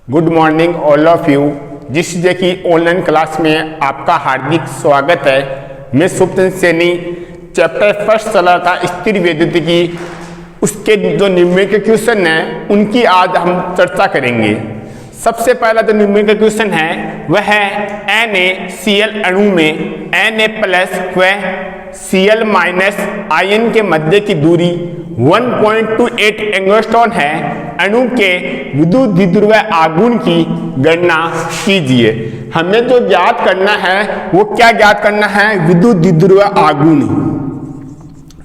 Good morning all of you. जिस चीज़ की online class में आपका हार्दिक स्वागत है। मैं सुप्तन सैनी चैप्टर फर्स्ट चला था स्थिर वैद्युतिकी, उसके जो न्यूमेरिकल क्वेश्चन है उनकी आज हम चर्चा करेंगे। सबसे पहला जो न्यूमेरिकल क्वेश्चन है वह है NaCl अणु में Na प्लस व Cl माइनस आयन के मध्य की दूरी 1.28 एंगस्ट्रॉन है। अणु के विद्युत द्विध्रुव आघूर्ण की गणना कीजिए। हमें जो ज्ञात करना है वो क्या ज्ञात करना है? विद्युत द्विध्रुव आघूर्ण।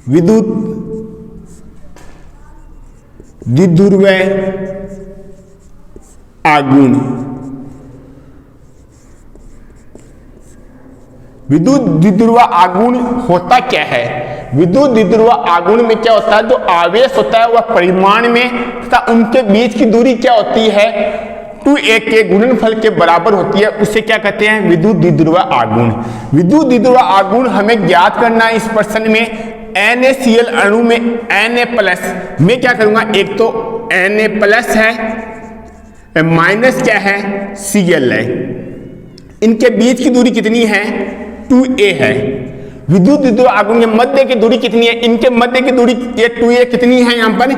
विद्युत द्विध्रुव आघूर्ण। विद्युत द्विध्रुव आघूर्ण होता क्या है? विद्युत द्विध्रुव आघूर्ण में क्या होता है? जो आवेश होता है वह परिमाण में तथा उनके बीच की दूरी क्या होती है? 2a के गुणनफल के बराबर होती है। उसे क्या कहते हैं? विद्युत द्विध्रुव आघूर्ण। विद्युत द्विध्रुव आघूर्ण हमें ज्ञात करना है। इस प्रश्न में NaCl अणु में Na प्लस, मैं क्या करूंगा, एक तो Na प्लस है, माइनस क्या है, Cl है। इनके बीच की दूरी कितनी है? 2a है। विद्युत द्विध्रुव आघूर्ण के मध्य की दूरी कितनी है? इनके मध्य की दूरी ये 2a कितनी है? यहाँ पर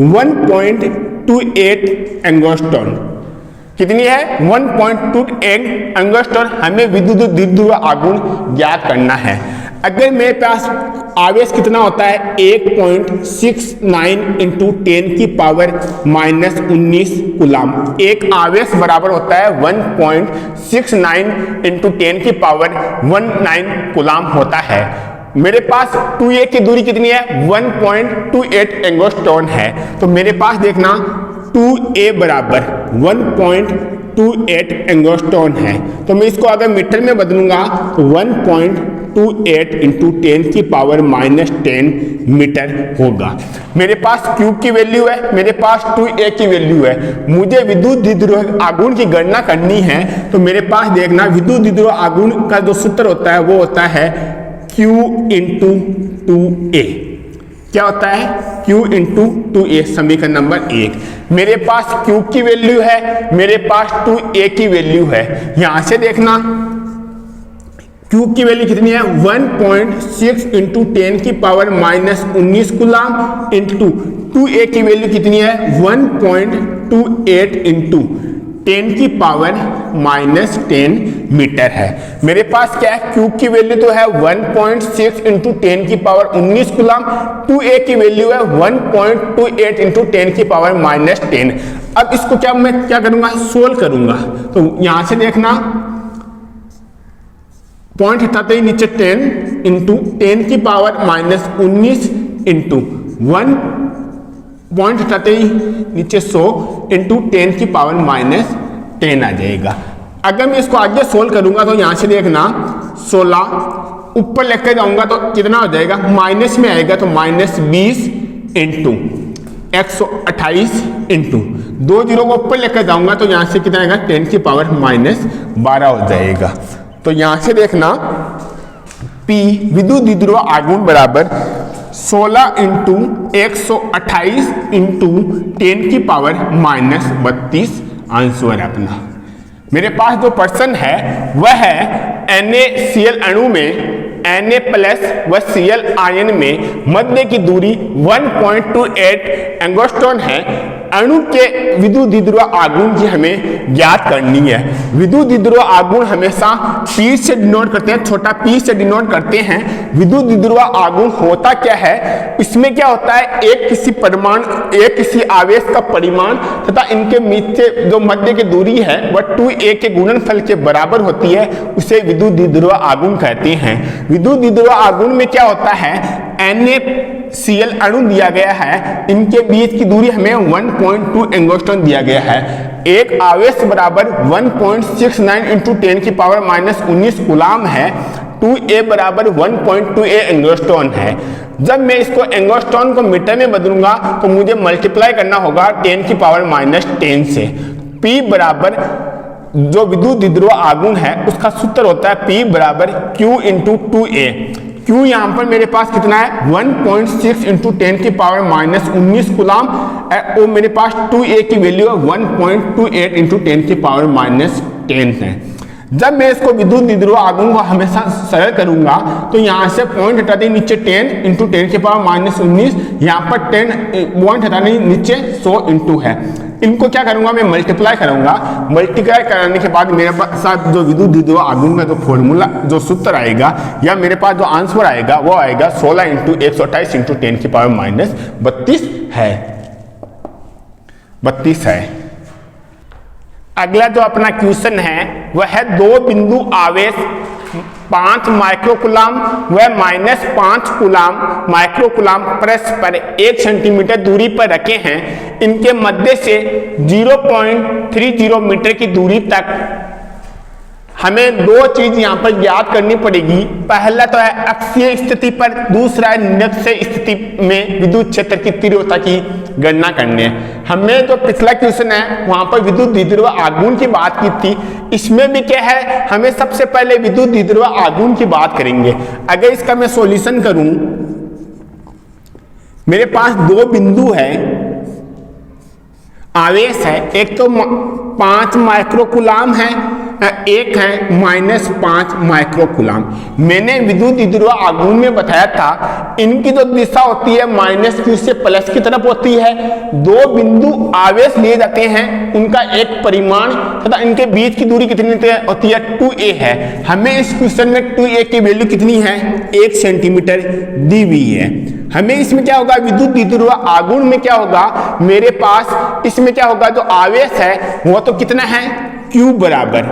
1.28 एंगस्ट्रॉन। कितनी है? 1.28 एंगस्ट्रॉन। हमें विद्युत द्विध्रुव आघूर्ण ज्ञात करना है। अगर मेरे पास आवेश कितना होता है? 1.69 इंटू 10 की पावर माइनस 19 कूलाम। एक आवेश बराबर होता है 1.69 इंटू 10 की पावर 19 कूलाम होता है। मेरे पास 2a की दूरी कितनी है? 1.28 एंगस्ट्रॉन है। तो मेरे पास देखना 2a बराबर 1.28 एंगस्ट्रॉन है। तो मैं इसको अगर मीटर में बदलूंगा तो 1.28 इंटू 10 की पावर माइनस 10 मीटर होगा। मेरे पास Q की वैल्यू है, मेरे पास 2a की वैल्यू है। मुझे विद्युत द्विध्रुव आघूर्ण की गणना करनी है। तो मेरे पास देखना विद्युत द्विध्रुव आघूर्ण का जो सूत्र होता है वो होता है Q इंटू 2a। क्या होता है? Q इंटू 2a, समीकरण नंबर 1। मेरे पास Q की वैल्यू है, मेरे पास 2a की वैल्यू है। यहां से देखना Q की वैल्यू कितनी है? 1.6 इंटू 10 की power minus 19 coulomb into 2a की वैल्यू कितनी है? 1.28 इंटू 10 की पावर माइनस 10 मीटर है। मेरे पास क्या है? Q की वैल्यू तो है 1.6 इंटू 10 की पावर 19 कूलाम, 2a की वैल्यू है 1.28 इंटू 10 की पावर माइनस 10। अब इसको क्या मैं क्या करूंगा? सोल्व करूंगा। तो यहां से देखना पॉइंट हटाते ही नीचे 10 इंटू 10 की पावर माइनस 19 इंटू 1 पॉइंट हटाते ही नीचे 100 इंटू 10 की पावर माइनस 10 आ जाएगा। अगर मैं इसको आगे सोल्व करूंगा तो यहां से देखना 16 ऊपर लेकर जाऊंगा तो कितना हो जाएगा? माइनस में आएगा तो माइनस 20 इंटू 128 इंटू 2 जीरो को ऊपर लेकर जाऊंगा तो यहां से कितना आएगा? 10 की पावर माइनस 12 हो जाएगा। तो यहां से देखना P विद्युत द्विध्रुव आघूर्ण बराबर 16 इंटू 128 इंटू 10 की पावर माइनस 32 आंसर है अपना। मेरे पास जो प्रश्न है वह है NaCl अणु में Na प्लस व Cl आयन में मध्य की दूरी 1.28 एंगस्ट्रॉन है। अणु के विद्युत द्विध्रुव आघूर्ण की हमें ज्ञात करनी है। विद्युत द्विध्रुव आघूर्ण हमेशा P से डिनोट करते हैं, छोटा p से डिनोट करते हैं। विद्युत द्विध्रुव आघूर्ण होता क्या है? इसमें क्या होता है? एक किसी आवेश का परिमाण तथा इनके नीचे जो मध्य की दूरी है वह 2a के गुणनफल के बराबर होती है। उसे विद्युत द्विध्रुव आघूर्ण कहते हैं। विद्युत द्विध्रुव आघूर्ण में क्या होता है? NaCl अणु दिया गया है, इनके बीच की दूरी हमें 1.2 एंगस्ट्रॉन दिया गया है। एक आवेश बराबर 1.69 इंटू 10 की पावर माइनस 19 कूलाम है। 2a बराबर 1.28 एंगस्ट्रॉन है। जब मैं इसको एंगस्ट्रॉन को मीटर में बदलूंगा तो मुझे मल्टीप्लाई करना होगा 10 की पावर माइनस 10 से। P बराबर जो विद्युत द्विध्रुव आघूर्ण है उसका सूत्र होता है P बराबर Q इंटू 2a। Q यहाँ पर मेरे पास कितना है 1.6 इंटू 10 की पावर माइनस 19 कूलाम, और मेरे पास 2A की वैल्यू है 1.28 इंटू 10 की पावर माइनस 10 है। जब मैं इसको विद्युत द्विध्रुव आघूर्ण को हमेशा सरल करूंगा तो यहाँ से पॉइंट हटाते नीचे 10 इंटू 10 की पावर माइनस 19, यहाँ पर 10 पॉइंट हटाने नीचे 100 इंटू है। इनको क्या करूंगा मैं मल्टीप्लाई करूंगा, मल्टीप्लाई कराने के बाद मेरे पास जो विद्युत द्विध्रुव आघूर्ण का जो फॉर्मूला जो सूत्र आएगा या मेरे पास जो आंसर आएगा वो आएगा 16 इंटू 128 इंटू 10 की पावर माइनस 32 है। अगला जो अपना क्वेश्चन है वह है दो बिंदु आवेश 5 माइक्रोकुलाम व माइनस 5 कुलाम माइक्रोकुलाम परस्पर 1 सेंटीमीटर दूरी पर रखे हैं। इनके मध्य से 0.30 मीटर की दूरी तक हमें दो चीज यहाँ पर ज्ञात करनी पड़ेगी। पहला तो है अक्षीय स्थिति पर, दूसरा है निरक्षीय स्थिति में विद्युत क्षेत्र की तीव्रता की गणना करनी है। हमें जो पिछला क्वेश्चन है वहां पर विद्युत द्विध्रुव आघूर्ण की बात की थी, इसमें भी क्या है हमें सबसे पहले विद्युत द्विध्रुव आघूर्ण की बात करेंगे। अगर इसका मैं सॉल्यूशन करूं, मेरे पास दो बिंदु है, आवेश है, एक तो 5 माइक्रोकुलाम है, एक है माइनस 5 माइक्रोकुलाम। मैंने विद्युत द्विध्रुव आघूर्ण में बताया था इनकी जो दिशा होती है माइनस Q से प्लस की तरफ होती है। दो बिंदु आवेश लिए जाते हैं, उनका एक परिमाण तथा इनके बीच की दूरी कितनी होती है 2A है। हमें इस क्वेश्चन में 2A की वैल्यू कितनी है 1 सेंटीमीटर दी हुई है। हमें इसमें क्या होगा विद्युत द्विध्रुव आघूर्ण में क्या होगा मेरे पास इसमें क्या होगा जो आवेश है वो तो कितना है Q बराबर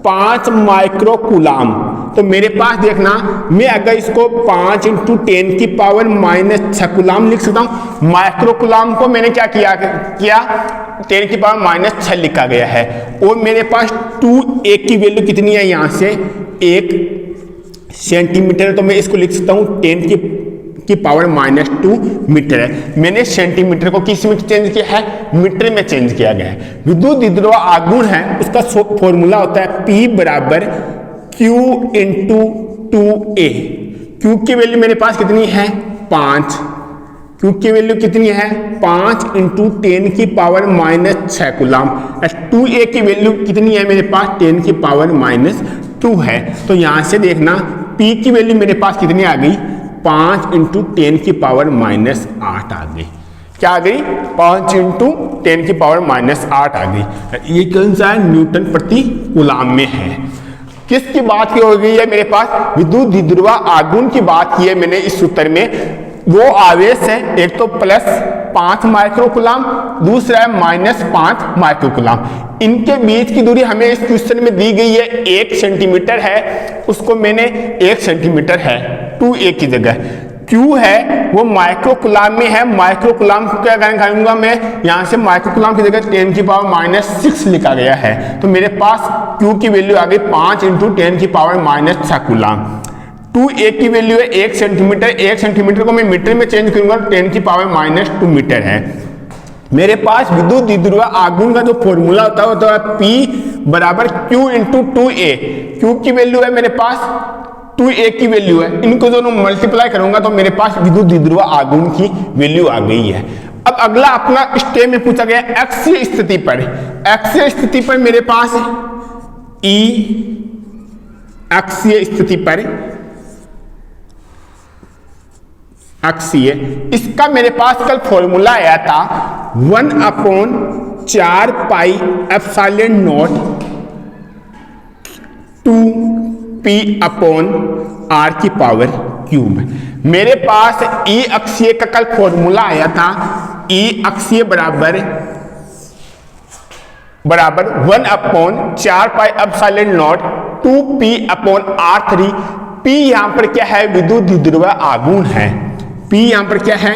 5 माइक्रोकुलाम। तो मेरे पास देखना मैं अगर इसको 5 इंटू 10 की पावर माइनस 6 कुलाम लिख सकता हूं। माइक्रोकुलाम को मैंने क्या किया 10 की पावर माइनस 6 लिखा गया है। और मेरे पास 2A की वैल्यू कितनी है यहाँ से 1 सेंटीमीटर, तो मैं इसको लिख सकता हूँ 10 की पावर माइनस 2 मीटर है। मैंने सेंटीमीटर को किस में चेंज किया है मीटर में चेंज किया गया है। विद्युत द्विध्रुव आघूर्ण है उसका फॉर्मूला होता है P बराबर Q इंटू 2A। Q की वैल्यू मेरे पास कितनी है 5, Q की वैल्यू कितनी है 5 इंटू 10 की पावर माइनस 6 कुलाम। 2A की वैल्यू कितनी है मेरे पास 10 की पावर माइनस 2 है। तो यहां से देखना P की वैल्यू मेरे पास कितनी आ गई 5 इंटू 10 की पावर माइनस 8 आ गई। क्या आ गई 5 इंटू 10 की पावर माइनस 8 आ गई। ये कौन सा है न्यूटन प्रति कूलाम में है। किसकी बात की हो गई है मेरे पास विद्युत द्विध्रुव आघूर्ण की बात की है मैंने इस सूत्र में। वो आवेश है एक तो प्लस 5 माइक्रोकुलाम, दूसरा है माइनस 5 माइक्रोकुलाम। इनके बीच की दूरी हमें इस क्वेश्चन में दी गई है 1 सेंटीमीटर है, उसको मैंने 1 सेंटीमीटर है 2A की जगह। Q है वो माइक्रोकुलाम में है, माइक्रोकुलाम को क्या करूंगा मैं यहाँ से माइक्रोकुलाम की जगह 10 की पावर माइनस 6 लिखा गया है। तो मेरे पास Q की वैल्यू आ गई 5 इंटू 10 की पावर माइनस 6 कुलाम। 2A की वैल्यू है 1 सेंटीमीटर, 1 सेंटीमीटर को मैं मीटर में चेंज करूंगा 10 की पावर माइनस 2 मीटर है। मेरे पास विद्युत द्विध्रुव आघूर्ण का जो फॉर्मूला होता है वो तो है P बराबर Q इंटू 2A। Q की वैल्यू है मेरे पास 2A की वैल्यू है, इनको दोनों मल्टीप्लाई करूंगा तो मेरे पास विद्युत द्विध्रुव आघूर्ण की वैल्यू आ गई है। अब अगला अपना स्टेप में पूछा गया अक्षीय स्थिति पर। अक्षीय स्थिति पर मेरे पास E अक्षीय स्थिति पर अक्षीय, इसका मेरे पास कल फॉर्मूला आया था 1/4 pi epsilon not 2P upon R की पावर क्यूब। मेरे पास E अक्षीय का कल फॉर्मूला आया था E अक्षीय बराबर 1/4 pi epsilon not 2P upon R3। P यहां पर क्या है विद्युत द्विध्रुव आघूर्ण है। P यहां पर क्या है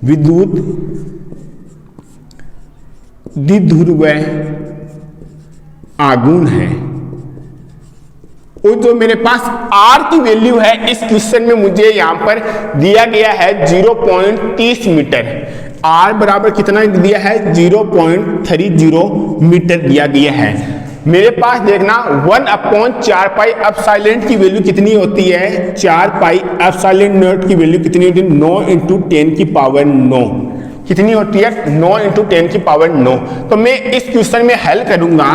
विद्युत द्विध्रुव आघूर्ण है। और जो मेरे पास R की वैल्यू है इस क्वेश्चन में मुझे यहां पर दिया गया है 0.30 मीटर। R बराबर कितना दिया है 0.30 मीटर दिया गया है। मेरे पास देखना 1/4 पाई एप्सिलॉन की वैल्यू कितनी होती है, 4 पाई एप्सिलॉन नॉट की वैल्यू कितनी होती है, 9 × 10 की पावर 9 कितनी होती है, 9 × 10 की पावर 9। तो मैं इस क्वेश्चन में हल करूंगा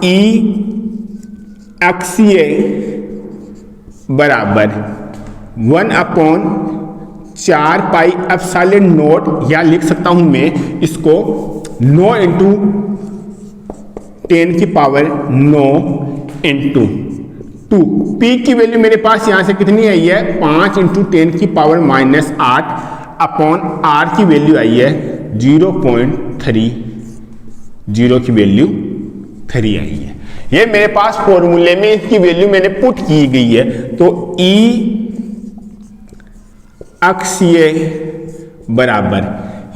EXA बराबर 1/4 पाई एप्सिलॉन नॉट, या लिख सकता हूं मैं इसको 9 × 10 की पावर 9 × 2। P की वैल्यू मेरे पास यहां से कितनी आई है, 5 × 10 की पावर -8 अपॉन R की वैल्यू आई है 0.30 की वैल्यू 3 आई है। ये मेरे पास फॉर्मूले में इसकी वैल्यू मैंने पुट की गई है। तो EXA बराबर,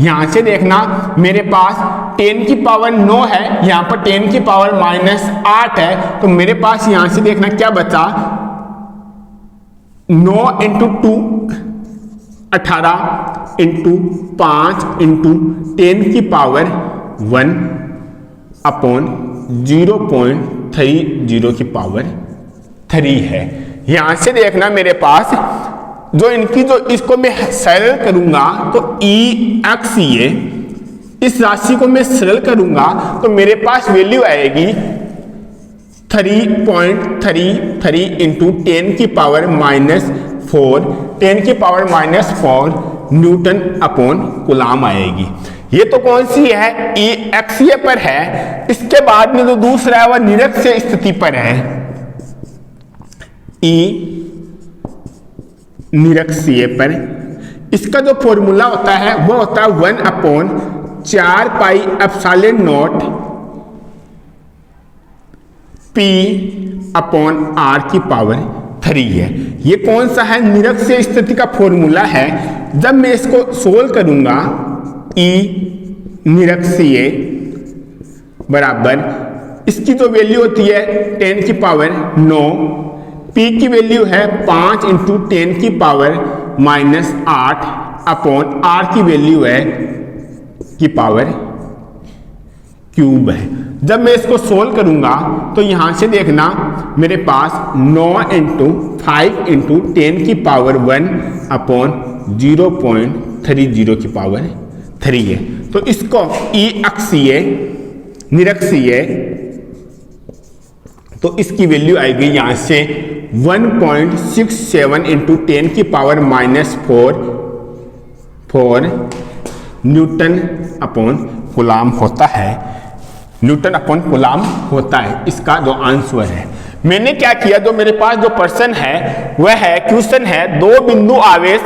यहां से देखना मेरे पास 10 की पावर 9 है, यहां पर 10 की पावर -8 है, तो मेरे पास यहां से देखना क्या बचा, 9 × 2 18 × 5 × 10 की पावर 1 अपॉन 0.30 की पावर 3 है। यहां से देखना मेरे पास जो इनकी जो इसको मैं सरल करूंगा तो EXA, इस राशि को मैं सरल करूंगा तो मेरे पास वैल्यू आएगी 3.33 × 10 की पावर -4, 10 की पावर -4 न्यूटन अपॉन कूलाम आएगी। ये तो कौन सी है, EXA पर है। इसके बाद में जो दूसरा है वह निरक्षीय स्थिति पर है, निरक्षीय पर। इसका जो फॉर्मूला होता है वो होता है 1/4 pi epsilon not P upon R की पावर 3 है। ये कौन सा है, निरक्षीय स्थिति का फॉर्मूला है। जब मैं इसको सोल्व करूंगा, निरक्षीय बराबर इसकी जो वैल्यू होती है 10 की पावर 9, P की वैल्यू है 5 × 10 की पावर -8 अपॉन R की वैल्यू है की पावर क्यूब है। जब मैं इसको सोल्व करूंगा तो यहां से देखना मेरे पास 9 × 5 × 10 की पावर 1 अपॉन 0.30 की पावर 3 है। तो इसको EXA निरक्षीय, तो इसकी वैल्यू आएगी यहां से 1.67 × 10 की पावर -4 न्यूटन अपॉन कूलाम होता है, न्यूटन अपॉन कूलाम होता है इसका जो आंसर है। मैंने क्या किया, जो मेरे पास जो प्रश्न है वह है, क्वेश्चन है 2 बिंदु आवेश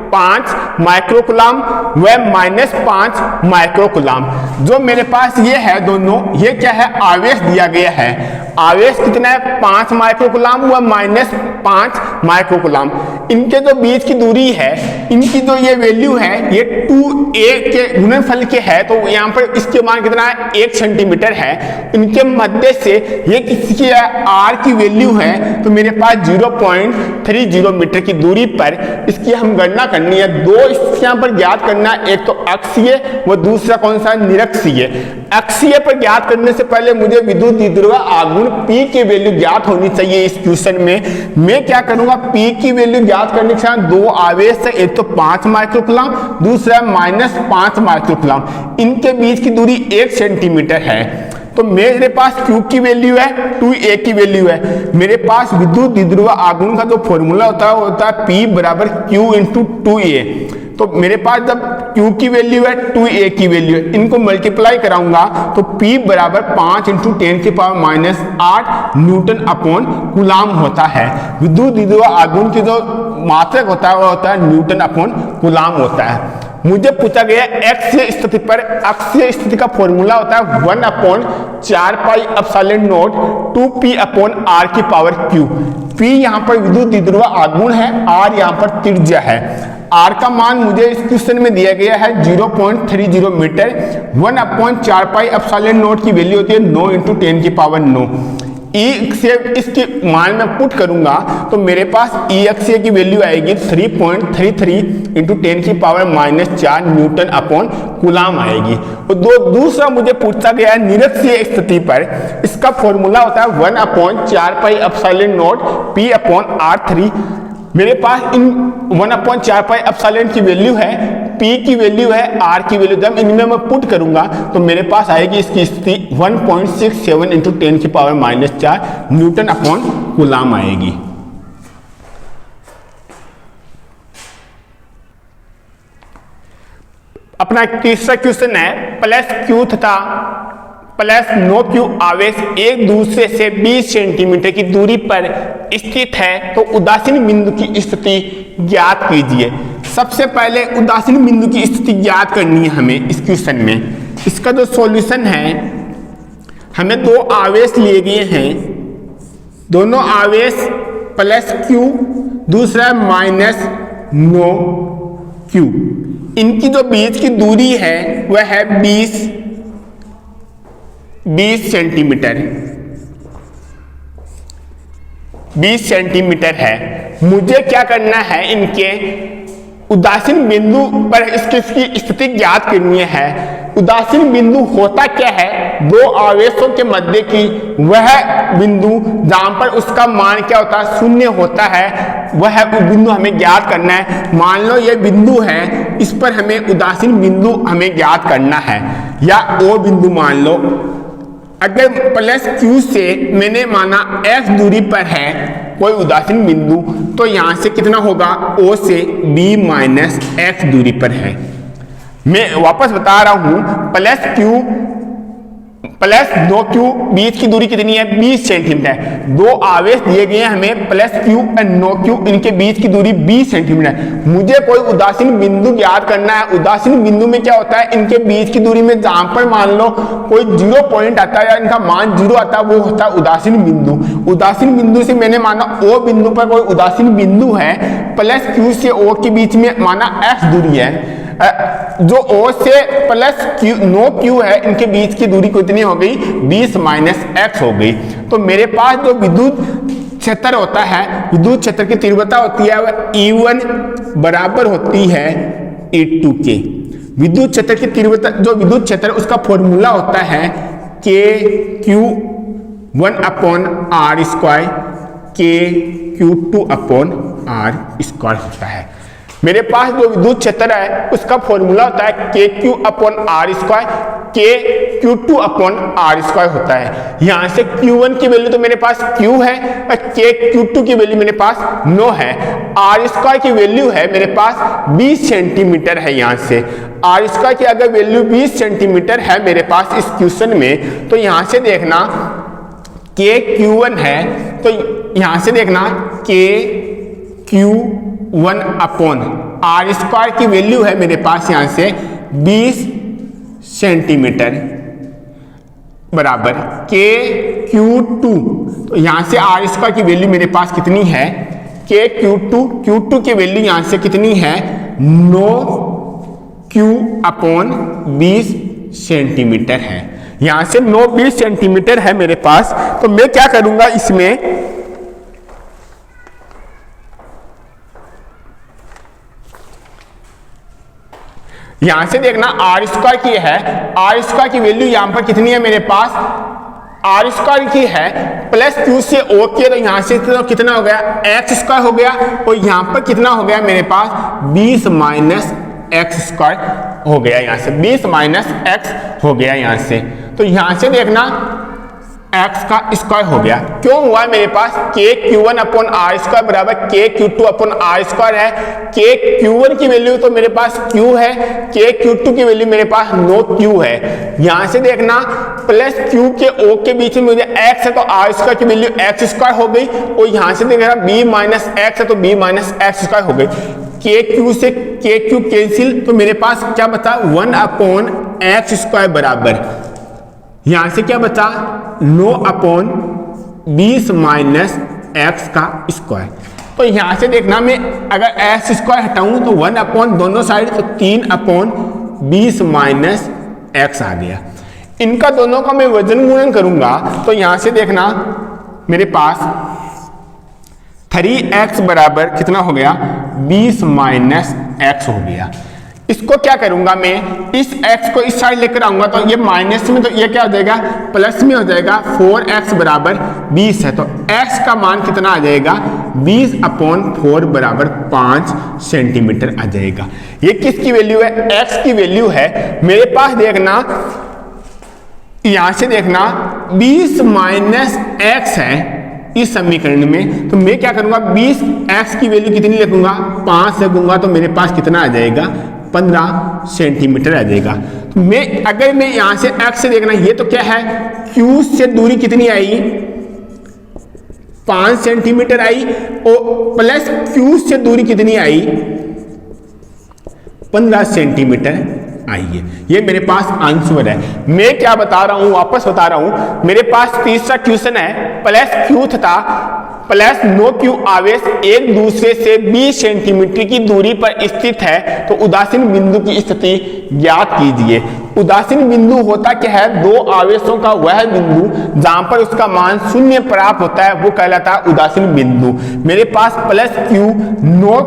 5 माइक्रोकूलाम व -5 माइक्रोकूलाम। जो मेरे पास ये है दोनों, ये क्या है, आवेश दिया गया है। आवेश कितना है, 5 माइक्रोकूलाम व -5 माइक्रोकूलाम। इनके जो बीच की दूरी है, इनकी जो ये वैल्यू है ये 2a के गुणनफल के है। तो यहाँ पर इसके मान कितना है, 1 सेंटीमीटर है। इनके मध्य से ये किसकी है, R की वैल्यू है। तो मेरे पास 0.30 मीटर की दूरी पर इसकी हम गणना करनी है। 2 स्थितियां पर ज्ञात करना है, एक तो अक्षीय व दूसरा कौन सा, निरक्षीय। अक्षीय पर ज्ञात करने से पहले मुझे विद्युत द्विध्रुव आघूर्ण P की वैल्यू ज्ञात होनी चाहिए। इस क्वेश्चन में मैं क्या करूंगा, P की वैल्यू ज्ञात करने के साथ 2 आवेश है, एक तो 5 माइक्रोकूलाम, दूसरा -5 माइक्रोकूलाम। इनके बीच की दूरी 1 सेंटीमीटर है। तो मेरे पास Q की वैल्यू है, 2a की वैल्यू है। मेरे पास विद्युत द्विध्रुव आघूर्ण का जो फॉर्मूला होता है वो होता है P बराबर Q × 2a। तो मेरे पास जब Q की वैल्यू है, 2a की वैल्यू है, इनको मल्टीप्लाई कराऊंगा तो P बराबर 5 × 10 की पावर -8 न्यूटन अपॉन कूलाम होता है। विद्युत द्विध्रुव आघूर्ण की जो मात्रक होता है वो होता है न्यूटन अपॉन कूलाम होता है। मुझे पूछा गया अक्षीय स्थिति पर, अक्षीय स्थिति का फॉर्मूला होता है 1/4 pi epsilon not 2p upon R की पावर Q। P यहाँ पर विद्युत द्विध्रुव आघूर्ण है, R यहाँ पर त्रिज्या है। R का मान मुझे इस क्वेश्चन में दिया गया है 0.30 मीटर। 1/4 पाई एप्सिलॉन नॉट की वैल्यू होती है 9 × 10 की पावर 9। ई से इसकी मान में पुट करूंगा तो मेरे पास ई अक्षीय की वैल्यू आएगी 3.33 इंटू 10 की पावर -4 न्यूटन अपॉन कूलाम आएगी। और दूसरा मुझे पूछा गया है निरक्षीय स्थिति पर, इसका फॉर्मूला होता है 1/4πε0 P/R3। मेरे पास इन 1/4πε की वैल्यू है, P की वैल्यू है, R की वैल्यू, जब इनमें मैं पुट करूंगा तो मेरे पास आएगी इसकी स्थिति 1.67 इंटू 10 की पावर -4 न्यूटन अपॉन कूलाम आएगी। अपना तीसरा क्वेश्चन है प्लस Q तथा प्लस नो Q आवेश एक दूसरे से 20 सेंटीमीटर की दूरी पर स्थित है तो उदासीन बिंदु की स्थिति ज्ञात कीजिए। सबसे पहले उदासीन बिंदु की स्थिति ज्ञात करनी है हमें इस क्वेश्चन में। इसका जो सॉल्यूशन है, हमें दो आवेश लिए गए हैं, दोनों आवेश प्लस Q, दूसरा माइनस नो Q। इनकी जो बीच की दूरी है वह है 20 सेंटीमीटर, 20 सेंटीमीटर है। मुझे क्या करना है, इनके उदासीन बिंदु पर इसकी स्थिति ज्ञात करनी है। उदासीन बिंदु होता क्या है, दो आवेशों के मध्य की वह बिंदु जहां पर उसका मान क्या होता है, शून्य होता है, वह बिंदु हमें ज्ञात करना है। मान लो ये बिंदु है, इस पर हमें उदासीन बिंदु हमें ज्ञात करना है, या ओ बिंदु मान लो। अगर प्लस Q से मैंने माना x दूरी पर है कोई उदासीन बिंदु, तो यहां से कितना होगा, O से B माइनस x दूरी पर है। मैं वापस बता रहा हूं, plus Q plus no Q बीच की दूरी कितनी है, 20 सेंटीमीटर। दो आवेश दिए गए हैं हमें प्लस Q और नो Q, इनके बीच की दूरी 20 सेंटीमीटर। मुझे कोई उदासीन बिंदु ज्ञात करना है। उदासीन बिंदु में क्या होता है, इनके बीच की दूरी में जहां पर मान लो कोई 0 पॉइंट आता है या इनका मान 0 आता है, वो होता है उदासीन बिंदु। उदासीन बिंदु से मैंने माना O बिंदु पर कोई उदासीन बिंदु है, प्लस Q से O के बीच में माना x दूरी है। जो O से प्लस Q नो Q है, इनके बीच की दूरी कितनी हो गई, 20 माइनस x हो गई। तो मेरे पास जो विद्युत क्षेत्र होता है, विद्युत क्षेत्र की तीव्रता होती है वह E1 बराबर होती है E2 के। विद्युत क्षेत्र की तीव्रता, जो विद्युत क्षेत्र उसका फॉर्मूला होता है KQ1/R², KQ2/R² होता है। मेरे पास जो विद्युत क्षेत्र है उसका फॉर्मूला होता है KQ/R², KQ2/R² होता है। यहां से Q1 की वैल्यू तो मेरे पास Q है और KQ2 की वैल्यू मेरे पास 9 है। R² की वैल्यू है मेरे पास 20 सेंटीमीटर है। यहां से R² की अगर वैल्यू 20 सेंटीमीटर है मेरे पास इस क्वेश्चन में, तो यहां से देखना KQ1 है, तो यहां से देखना KQ1/R² की वैल्यू है मेरे पास यहां से 20 सेंटीमीटर बराबर KQ2, तो यहां से R² की वैल्यू मेरे पास कितनी है, Q2 की वैल्यू यहां से कितनी है, 9Q/20 सेंटीमीटर है। यहां से 9-20 सेंटीमीटर है मेरे पास। तो मैं क्या करूंगा, इसमें यहां से देखना R² की है, R² की वैल्यू यहां पर कितनी है मेरे पास, R² की है, प्लस Q से O की है, तो यहां से तो कितना हो गया, x² हो गया, और यहां पर कितना हो गया मेरे पास 20 माइनस x² हो गया। यहां से 20 माइनस x हो गया यहां से। तो यहां से देखना x का स्क्वायर हो गया। क्यों हुआ मेरे पास, KQ1/R² बराबर KQ2/R² है। KQ1 की वैल्यू तो मेरे पास Q है, KQ2 की वैल्यू मेरे पास 9Q है। यहां से देखना प्लस Q के O के बीच में मुझे x है, तो R² की वैल्यू x² हो गई, और यहां से देखना B माइनस x है, तो B माइनस x² हो गई। KQ से KQ कैंसिल, तो मेरे पास क्या बचा, 1/x² बराबर, यहां से क्या बचा 9/20 माइनस x का स्क्वायर। तो यहां से देखना मैं अगर x² हटाऊं तो 1/ दोनों साइड, तो 3/20 माइनस x आ गया। इनका दोनों का मैं वजन गुणन करूंगा, तो यहां से देखना मेरे पास 3x बराबर कितना हो गया 20 माइनस x हो गया। इसको क्या करूंगा मैं, इस x को इस साइड लेकर आऊंगा तो ये माइनस में, तो ये क्या हो जाएगा प्लस में हो जाएगा। 4x बराबर 20 है तो x का मान कितना आ जाएगा 20/4 बराबर 5 सेंटीमीटर आ जाएगा। ये किसकी वैल्यू है, x की वैल्यू है। मेरे पास देखना, यहां से देखना 20 माइनस x है इस समीकरण में, तो मैं क्या करूंगा 20x की वैल्यू कितनी लिखूंगा 5 लिखूंगा, तो मेरे पास कितना आ जाएगा 15 सेंटीमीटर आ जाएगा। तो मैं अगर मैं यहां से x से देखना, ये तो क्या है q से दूरी कितनी आई 5 सेंटीमीटर आई, और प्लस q से दूरी कितनी आई 15 सेंटीमीटर आई है। ये मेरे पास आंसर है। मैं क्या बता रहा हूं, वापस बता रहा हूं, मेरे पास तीसरा क्वेश्चन है प्लस q तथा प्लस नो q आवेश एक दूसरे से 20 सेंटीमीटर की दूरी पर स्थित है, तो उदासीन बिंदु की स्थिति ज्ञात कीजिए। उदासीन बिंदु होता क्या है, दो आवेशों का वह बिंदु जहां पर उसका मान शून्य प्राप्त होता है वो कहलाता है उदासीन बिंदु। मेरे पास प्लस q नो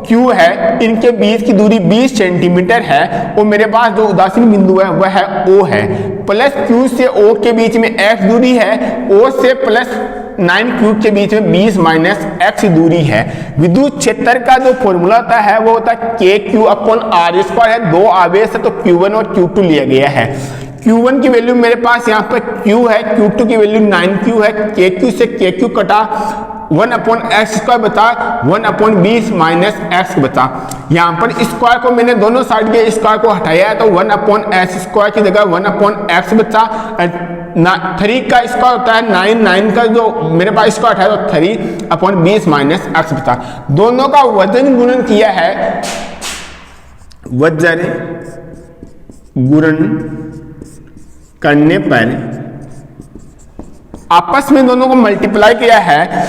q है, इनके बीच की दूरी 20 सेंटीमीटर है, और मेरे पास जो उदासीन बिंदु है वह है O है। प्लस q से O के बीच में x दूरी है, O से प्लस 9q के बीच में 20 माइनस x दूरी है। विद्युत क्षेत्र का जो फॉर्मूला होता है वो होता है KQ/R², है दो आवेश है तो Q1 और Q2 लिया गया है। Q1 की वैल्यू मेरे पास यहाँ पर Q है, Q2 की वैल्यू 9Q है, KQ से KQ कटा 1/x² बता 1/20 माइनस x बता। यहाँ पर स्क्वायर को मैंने दोनों साइड के स्क्वायर को हटाया है तो 1/s² की जगह 1/x बचा। 3 का स्क्वायर होता है 9 का जो मेरे पास स्क्वायर है तो 3/20 माइनस x बता। दोनों का वजन गुणन किया है, वजन गुणन करने पर आपस में दोनों को मल्टीप्लाई किया है।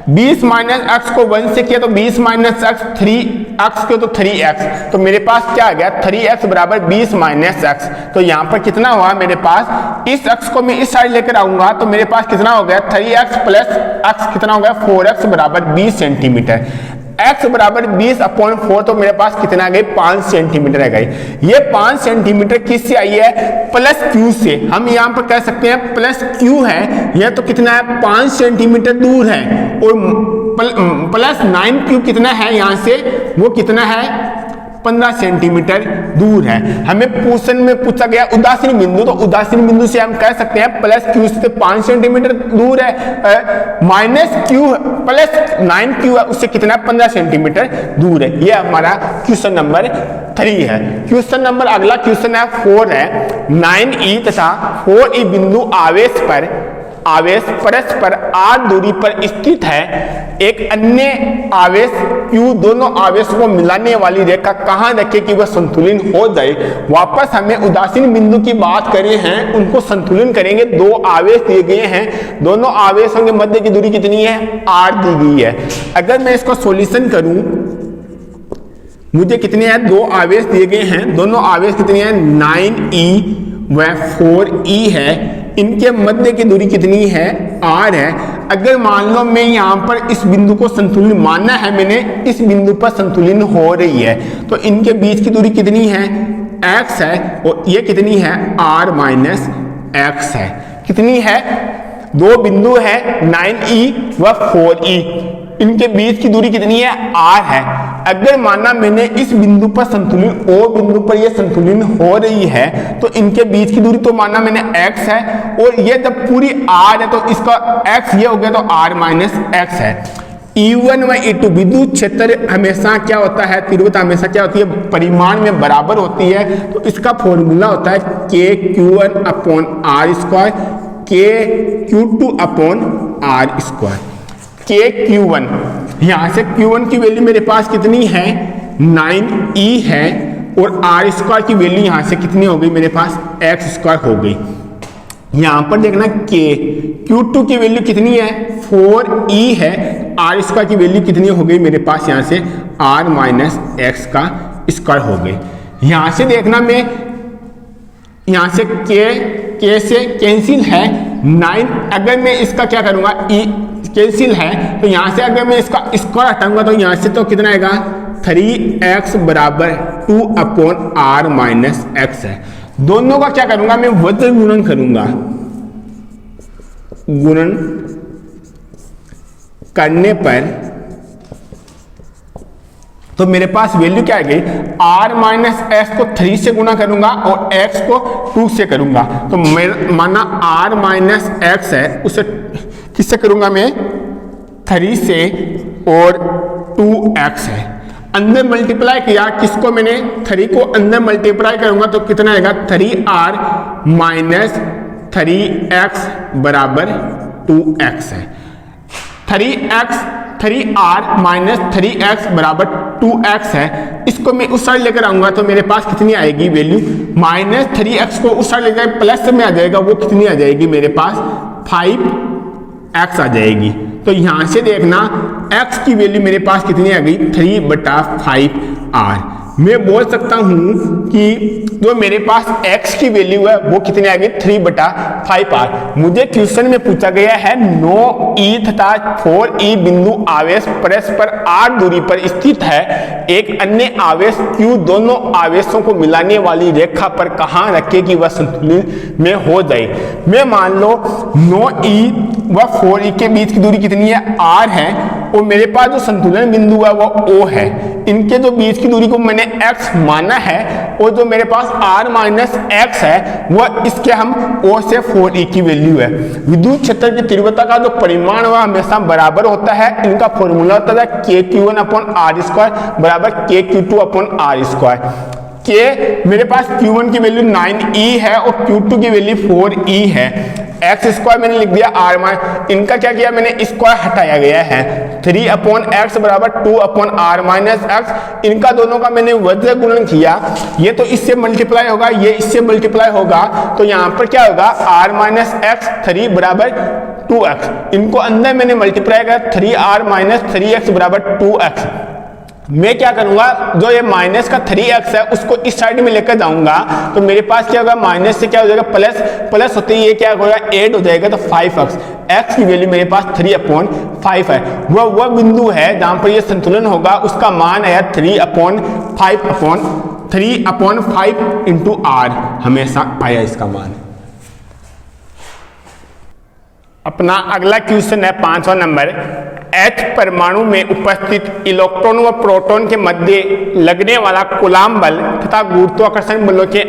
20 माइनस x को 1 से किया तो 20 माइनस x, 3x को तो 3x, तो मेरे पास क्या आ गया 3x बराबर 20 माइनस x। तो यहाँ पर कितना हुआ मेरे पास, इस x को मैं इस साइड लेकर आऊंगा तो मेरे पास कितना हो गया 3x प्लस x कितना हो गया 4x बराबर 20 सेंटीमीटर। x बराबर 20/4 तो मेरे पास कितना आ गई 5 सेंटीमीटर आ गई। ये 5 सेंटीमीटर किससे आई है, प्लस q से। हम यहाँ पर कह सकते हैं प्लस q है, यह तो कितना है 5 सेंटीमीटर दूर है, और प्लस 9q कितना है यहाँ से, वो कितना है 15 सेंटीमीटर दूर है। हमें क्वेश्चन में पूछा गया उदासीन बिंदु, तो उदासीन बिंदु से हम कह सकते हैं प्लस q से 5 सेंटीमीटर दूर है, माइनस q प्लस 9q है उससे कितना 15 सेंटीमीटर दूर है। ये हमारा क्वेश्चन नंबर 3 है। क्वेश्चन नंबर अगला क्वेश्चन है 4 है। 9e तथा 4e बिंदु आवेश परस्पर r दूरी पर स्थित है। एक अन्य आवेश q दोनों आवेशों को मिलाने वाली रेखा कहां रखे कि वह संतुलित हो जाए। वापस हमें उदासीन बिंदु की बात कर रहे हैं, उनको संतुलन करेंगे। दो आवेश दिए गए हैं, दोनों आवेशों के मध्य की दूरी कितनी है r दी गई है। अगर मैं इसको सॉल्यूशन करूं, मुझे कितने हैं, दो आवेश दिए गए हैं, दोनों आवेश कितने हैं 9e व 4e है, इनके मध्य की दूरी कितनी है r है। अगर मान लो मैं यहाँ पर इस बिंदु को संतुलित मानना है, मैंने इस बिंदु पर संतुलित हो रही है, तो इनके बीच की दूरी कितनी है x है, और ये कितनी है r माइनस x है। कितनी है, दो बिंदु है 9e व 4e, इनके बीच की दूरी कितनी है r है। अगर माना मैंने इस बिंदु पर संतुलित O बिंदु पर ये संतुलित हो रही है, तो इनके बीच की दूरी तो माना मैंने x है, और ये जब पूरी r है तो इसका x ये हो गया तो r माइनस x है। E1 व E2 विद्युत क्षेत्र हमेशा क्या होता है, तीव्रता हमेशा क्या होती है परिमाण में बराबर होती है, तो इसका फॉर्मूला होता है KQ1/r², KQ2/r²। KQ1, यहाँ से Q1 की वैल्यू मेरे पास कितनी है 9e है, और r² की वैल्यू यहाँ से कितनी हो गई मेरे पास x² हो गई। यहाँ पर देखना Q2 की वैल्यू कितनी है 4e है, r² की वैल्यू कितनी हो गई मेरे पास यहाँ से r माइनस x² हो गई। यहाँ से देखना मैं यहाँ से k से कैंसिल है, 9, अगर मैं इसका क्या करूंगा ई कैंसिल है तो यहां से अगर मैं इसका स्क्वायर हटाऊंगा तो यहां से तो कितना आएगा 3x बराबर 2/r माइनस एक्स है। दोनों का क्या करूंगा मैं वज्र गुणन करूंगा, गुणन करने पर तो मेरे पास वैल्यू क्या आ गई, r माइनस एक्स को 3 से गुना करूंगा और x को 2 से करूंगा। तो माना r माइनस एक्स है उसे किससे करूंगा मैं 3 से और 2x है। अंदर मल्टीप्लाई किया, किसको मैंने 3 को अंदर मल्टीप्लाई करूंगा तो कितना आएगा 3r माइनस 3x बराबर 2x है। 3r माइनस 3x बराबर 2x है। इसको मैं उस साइड लेकर आऊंगा तो मेरे पास कितनी आएगी वैल्यू, माइनस 3x को उस साइड लेकर प्लस में आ जाएगा, वो कितनी आ जाएगी मेरे पास 5x आ जाएगी। तो यहां से देखना x की वैल्यू मेरे पास कितनी आ गई 3/5r। मैं बोल सकता हूं कि जो मेरे पास x की वैल्यू है वो कितनी आ गई 3/5r। मुझे क्वेश्चन में पूछा गया है 9e तथा 4e बिंदु आवेश परस्पर r दूरी पर स्थित है, एक अन्य आवेश q दोनों आवेशों को मिलाने वाली रेखा पर कहां रखे कि वह संतुलन में हो जाए। मैं मान लो 9e व 4e के बीच की दूरी कितनी है r है और मेरे पास जो संतुलन बिंदु है वो O है। इनके जो बीच की दूरी को मैंने x माना है और जो मेरे पास r माइनस एक्स है वह इसके हम O से 4e की वैल्यू है। विद्युत क्षेत्र की तीव्रता का जो परिमाण वह हमेशा बराबर होता है, इनका फॉर्मूला होता है kq1/r² बराबर kq2/r²। k मेरे पास q1 की वैल्यू 9e है और q2 की वैल्यू 4e है। एक्स स्क्वायर मैंने लिख दिया r माइनस, इनका क्या किया मैंने स्क्वायर हटाया गया है 3/x बराबर 2/r माइनस एक्स। इनका दोनों का मैंने वज्र गुणन किया, ये तो इससे मल्टीप्लाई होगा, ये इससे मल्टीप्लाई होगा, तो यहाँ पर क्या होगा r माइनस एक्स 3 बराबर 2x। इनको अंदर मैंने मल्टीप्लाई किया 3r माइनस 3x बराबर 2x। मैं क्या करूंगा जो ये माइनस का 3x है उसको इस साइड में लेकर जाऊंगा तो मेरे पास क्या होगा माइनस से क्या हो जाएगा प्लस, प्लस होते ही ये क्या होगा ऐड हो जाएगा तो 5x। x की वैल्यू मेरे पास 3/5 है। वह बिंदु है जहां पर ये संतुलन होगा, उसका मान है 3/5 इंटू r हमेशा आया इसका मान। अपना अगला क्वेश्चन है 5वां नंबर, H परमाणु में उपस्थित इलेक्ट्रॉन व प्रोटॉन के मध्य लगने वाला कूलाम बल तथा गुरुत्वाकर्षण बलों के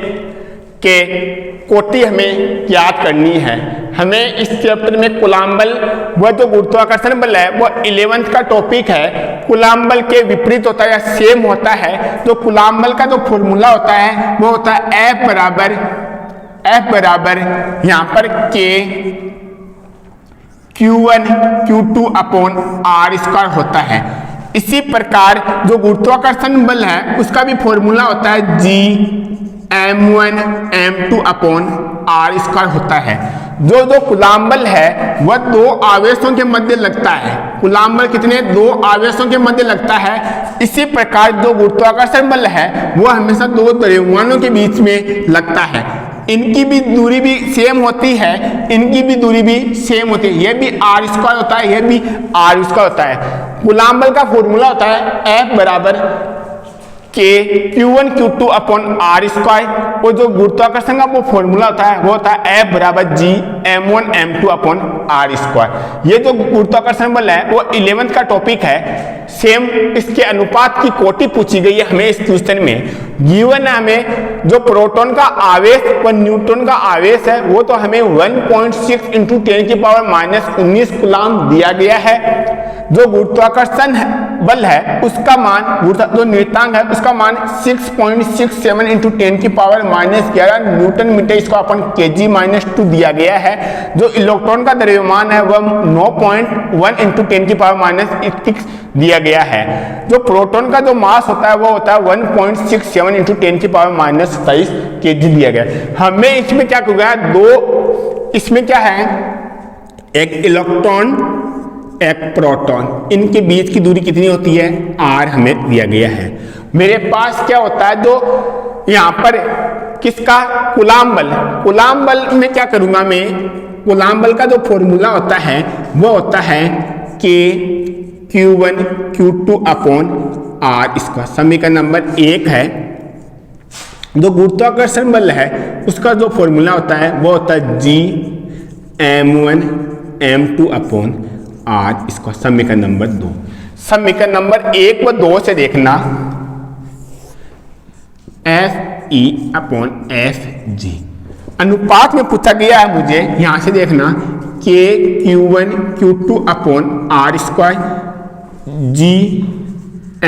कोटि हमें ज्ञात करनी है। हमें इस चैप्टर में कूलाम बल व जो गुरुत्वाकर्षण बल है वो 11th का टॉपिक है। कूलाम बल के विपरीत होता है या सेम होता है। जो कूलाम बल का जो फॉर्मूला होता है वो होता है F बराबर यहाँ पर K Q1 Q2/r² होता है। इसी प्रकार जो गुरुत्वाकर्षण बल है उसका भी फॉर्मूला होता है G m1 m2/r² होता है। जो कूलाम बल है वह दो आवेशों के मध्य लगता है। कूलाम बल कितने, दो आवेशों के मध्य लगता है। इसी प्रकार जो गुरुत्वाकर्षण बल है वह हमेशा दो द्रव्यमानों के बीच में लगता है। इनकी भी दूरी भी सेम होती है, इनकी भी दूरी भी सेम होती है। यह भी r² होता है, यह भी r² होता है। कूलाम बल का फॉर्मूला होता है F बराबर K Q1 Q2/r² और जो गुरुत्वाकर्षण का वो फॉर्मूला होता है वो होता है F बराबर G m1 m2/r²। ये जो गुरुत्वाकर्षण बल है वो 11th का टॉपिक है। सेम इसके अनुपात की कोटि पूछी गई है हमें इस क्वेश्चन में। गिवन है हमें जो प्रोटॉन का आवेश व न्यूट्रॉन का आवेश है वो तो हमें 1.6 × 10⁻⁻19 कूलाम दिया गया है। जो गुरुत्वाकर्षण बल है उसका मान, जो नियतांक है उसका मान 6.67 × 10⁻⁻11 न्यूटन मीटर, इसको अपन kg-2 दिया गया है। जो इलेक्ट्रॉन का द्रव्यमान है वह 9.1 × 10⁻⁻6 दिया गया है। जो प्रोटॉन का जो मास होता है वो होता है 1.67 × 10⁻⁻27 kg दिया गया है। हमें इसमें क्या होगा, दो इसमें क्या है, एक इलेक्ट्रॉन एक प्रोटॉन, इनके बीच की दूरी कितनी होती है r हमें दिया गया है। मेरे पास क्या होता है जो यहाँ पर किसका कूलाम बल, कूलाम बल में क्या करूंगा मैं कूलाम बल का जो फॉर्मूला होता है वो होता है K Q1 Q2 upon R square. समीकरण नंबर 1 है। जो गुरुत्वाकर्षण बल है उसका जो फॉर्मूला होता है वो होता है G M1 M2 upon R square. समीकरण नंबर 2। समीकरण नंबर 1 व 2 से देखना Fe अपॉन Fg अनुपात में पूछा गया है मुझे, यहां से देखना K Q1 Q2 upon R square G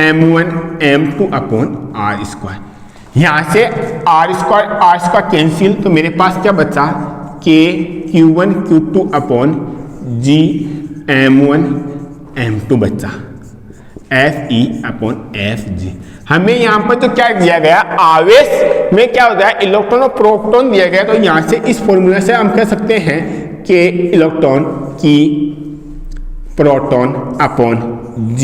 M1 M2 upon R square. यहां से R स्क्वायर कैंसिल, तो मेरे पास क्या बचा K Q1 Q2 upon G M1 M2 बचा Fe अपॉन Fg। हमें यहाँ पर तो क्या दिया गया, आवेश में क्या होता है इलेक्ट्रॉन और प्रोटॉन दिया गया, तो यहाँ से इस फॉर्मूला से हम कह सकते हैं कि इलेक्ट्रॉन की प्रोटॉन अपॉन G,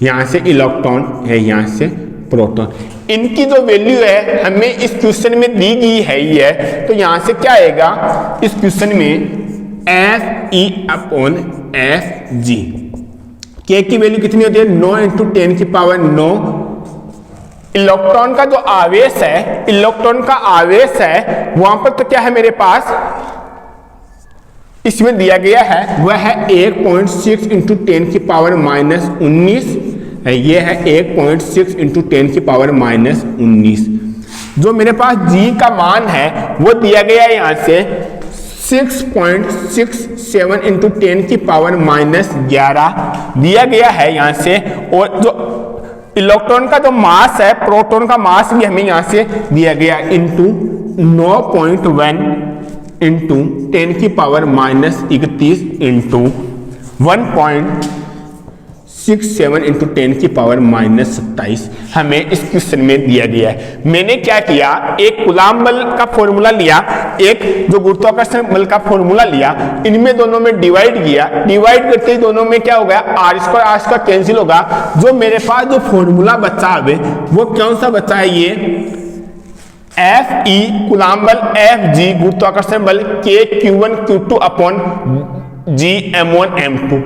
यहाँ से इलेक्ट्रॉन है यहाँ से प्रोटॉन, इनकी जो वैल्यू है हमें इस क्वेश्चन में दी गई है ही है, तो यहाँ से क्या आएगा इस क्वेश्चन में Fe अपॉन Fg। K की वैल्यू कितनी होती है 9 इंटू 10 की पावर 9। इलेक्ट्रॉन का जो आवेश है, इलेक्ट्रॉन का आवेश है वहां पर तो क्या है मेरे पास इसमें दिया गया है वह है 1.6 इंटू 10 की पावर माइनस 19 है। ये है 1.6 इंटू 10 की पावर माइनस 19। जो मेरे पास G का मान है वो दिया गया है यहाँ से 6.67 इंटू 10 की पावर माइनस 11 दिया गया है यहाँ से। और जो इलेक्ट्रॉन का जो मास है, प्रोटॉन का मास भी हमें यहाँ से दिया गया इंटू 9.1 इंटू 10 की पावर माइनस 31 इंटू 1.67 इंटू 10 की पावर माइनस 27 हमें इस क्वेश्चन में दिया गया है। मैंने क्या किया, एक कूलाम बल का फॉर्मूला लिया, एक जो गुरुत्वाकर्षण बल का फॉर्मूला लिया, इनमें दोनों में डिवाइड किया। डिवाइड करते ही दोनों में क्या हो गया R स्क्वायर कैंसिल होगा। जो मेरे पास जो फॉर्मूला बचा है वो कौन सा बचा है, ये Fe कूलाम बल, Fg गुरुत्वाकर्षण बल, K Q1 Q2 upon G M1 M2।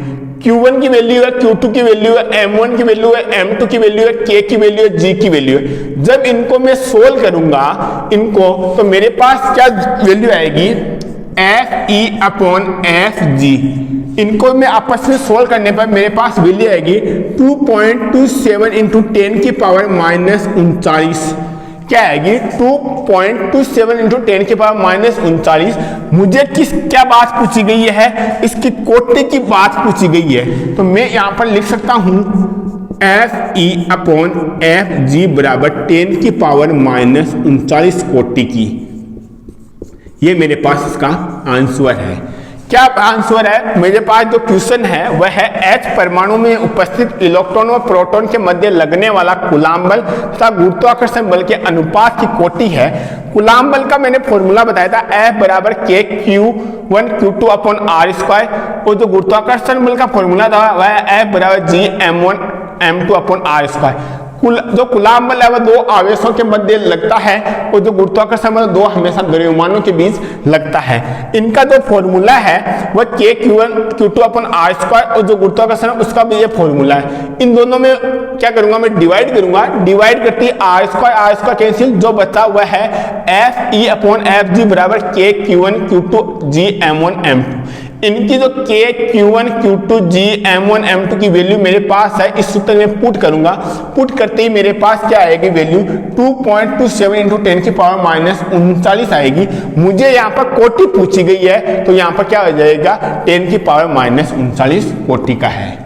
Q1 की वैल्यू है, Q2 की वैल्यू है, M1 की वैल्यू है, M2 की वैल्यू है, K की वैल्यू है, G की वैल्यू है। जब इनको मैं सोल्व करूंगा इनको, तो मेरे पास क्या वैल्यू आएगी Fe अपॉन Fg। इनको मैं आपस में सोल्व करने पर मेरे पास वैल्यू आएगी 2.27 इंटू 10 की पावर माइनस 39। क्या आएगी 2.27 इंटू 10 की पावर माइनस 39। मुझे क्या बात पूछी गई है, इसकी कोटि की बात पूछी गई है, तो मैं यहां पर लिख सकता हूं Fe अपॉन Fg बराबर 10 की पावर माइनस 39 कोटि की। ये मेरे पास इसका आंसर है। क्या आंसर है, मेरे पास जो क्वेश्चन है वह है H परमाणु में उपस्थित इलेक्ट्रॉन और प्रोटॉन के मध्य लगने वाला कूलाम बल तथा गुरुत्वाकर्षण बल के अनुपात की कोटि है। कूलाम बल का मैंने फॉर्मूला बताया था F बराबर K Q1 Q2 upon R square, और जो गुरुत्वाकर्षण बल का फॉर्मूला था वह F बराबर G M1 M2 upon R square. जो कूलाम बल है वह दो आवेशों के मध्य लगता है, और जो गुरुत्वाकर्षण बल दो हमेशा द्रव्यमानों के बीच लगता है। इनका जो फॉर्मूला है वह K Q1 Q2 अपन R स्क्वायर, और जो गुरुत्वाकर्षण उसका भी ये फॉर्मूला है। इन दोनों में क्या करूंगा मैं, डिवाइड करूंगा। डिवाइड करती R स्क्वायर कैंसिल, जो बचा हुआ है Fe अपॉन Fg बराबर K Q1 Q2 G M1 M2। इनकी जो K Q1 Q2 G M1 M2 की वैल्यू मेरे पास है, इस सूत्र में पुट करूंगा। पुट करते ही मेरे पास क्या आएगी वैल्यू 2.27 इंटू 10 की पावर माइनस 39 आएगी। मुझे यहाँ पर कोटि पूछी गई है, तो यहाँ पर क्या हो जाएगा 10 की पावर माइनस 39 कोटि का है।